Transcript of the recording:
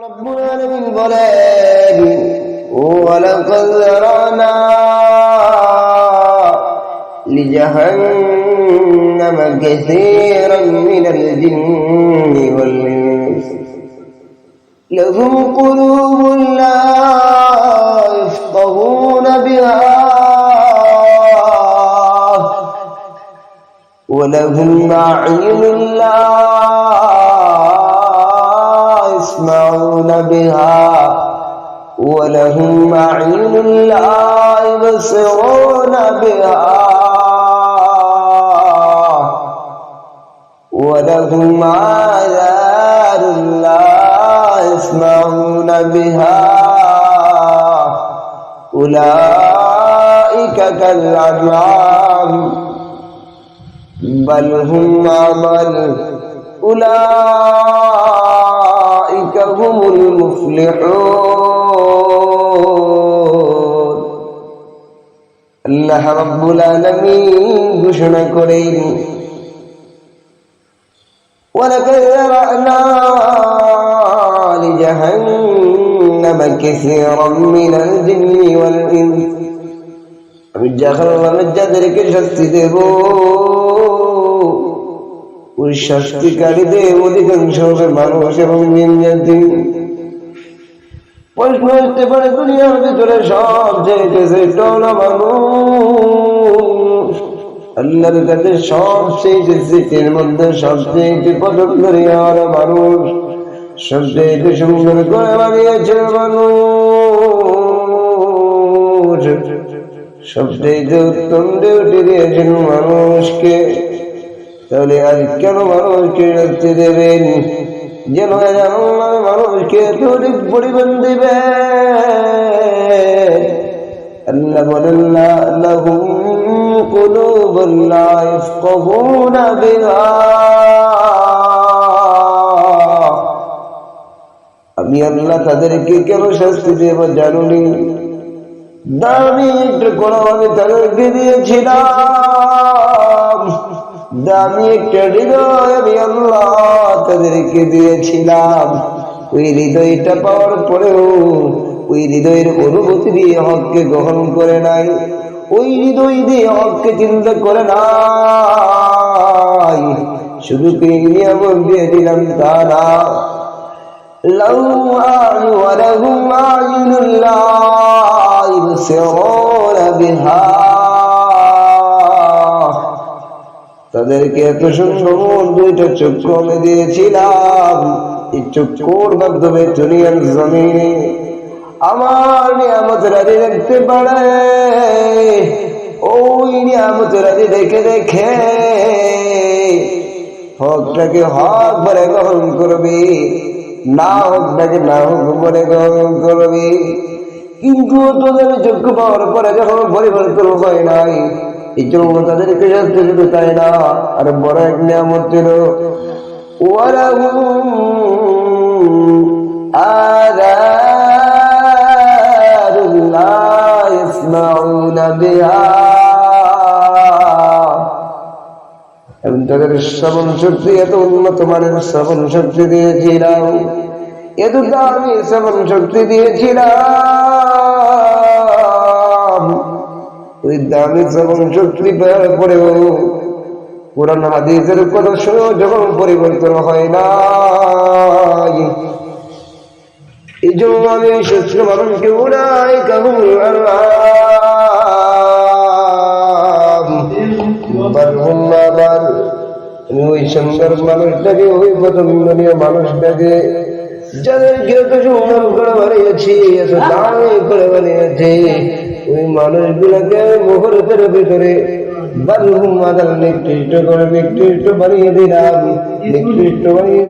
রব্বুল আলামিন বলেন, ওয়ালাকাদ যারানা লিজাহান্নামা কাসীরাম মিনাল জিন্নি ওয়াল ইনস লাহুম কুলুবুন লা ইয়াফকাহুনা বিহা ওয়া লাহুম আ'য়ুনুন লা يسمعون بها ولهم أعين لا يبصرون بها ولهم آذان لا يسمعون بها أولئك كالأنعام بل هم أضل أولئك هم المفلحون আল্লাহ রাব্বুল আলামিন ঘোষণা করেন, ওয়ালাকাদ যারানা লিজাহান্নামা কাসীরাম মিনাল জিন্নি ওয়াল ইনস, আমি জাহান্নামের যাদেরকে শাস্তি দেব ওই শাস্তিকারীদের অধিকাংশ হবে মানুষ এবং জিন জাতি। প্রশ্ন আসতে পারে, দুনিয়ার ভিতরে সবচেয়ে শ্রেষ্ঠ হলো মানুষ। আল্লাহর কাছে সবচেয়ে সৃষ্টির মধ্যে সবচেয়ে পছন্দনীয় হলো মানুষ, সবচেয়ে সুন্দর করে বানিয়েছে মানুষ, সবচেয়ে উত্তম ডিউটি দিয়েছেন মানুষকে। তাহলে আজ কেন মানুষকে শাস্তি দেবেন? যেন মানুষকে তৈরি পরিমাণ দিবে। আল্লাহ বলেন, লাহুম কুলুবুন লা ইয়াফকাহুনা বিহা, আমি আল্লাহ তাদেরকে কেন শাস্তি দেব জানুনি? দামি একটা কোরআন আমি তাদেরকে দিয়েছিলাম, দামি একটা হৃদয় আমি আল্লাহ তাদেরকে দিয়েছিলাম। ওই হৃদয়টা পাওয়ার পরেও ওই হৃদয়ের অনুভূতি দিয়ে হককে গ্রহণ করে নাই, ওই হৃদয় দিয়ে হককে চিন্তা করে নাই, শুধু নিয়ামত দিয়ে দিলাম তা না। লাহু আ'য়ুনুন লা ইবসিরুনা বিহা, তাদেরকে এত সুন্দর দুইটা চক্ষু আমি দিয়েছিলাম। এই চক্ষুর মাধ্যমে দুনিয়ার জমিনে আমার নিয়ামত রাজি দেখতে পারে। ওই নিয়ামত রাজি দেখে দেখে হকটাকে হক বলে গ্রহণ করবি, না হকটাকে না হক বলে গ্রহণ করবি। কিন্তু তোদের চক্ষু পাওয়ার পরে যখন পরিবর্তন হয় নাই, এই জন্য তাদেরকে শাস্তি শুধু তাই না, আর বড় এক নিয়ামত ছিল, ওয়ালাহুম আযানুন লা ইয়াসমাউনা বিহা, এবং তাদের শ্রবণ শক্তি এত উন্নত মানের শ্রবণ শক্তি দিয়েছিলাম, এত দামি শ্রবণ শক্তি দিয়েছিলাম। ওই দামি শ্রবণ শক্তি পাওয়ার পরেও কোরআন হাদিসের কথা শুনেও যখন পরিবর্তন হয় না, এই জন্য আমি সুস্থ মানুষকে উড়াই কাবুল আমি ওই সুন্দর মানুষটাকে, ওই পছন্দনীয় মানুষটাকে, যাদেরকে এত সুন্দর করে বানিয়েছি, এত দামি করে বানিয়েছি, ওই মানুষগুলোকে মুহূর্তের ভিতরে নিকৃষ্ট করে নিকৃষ্ট বানিয়ে দিলাম, নিকৃষ্ট বানিয়ে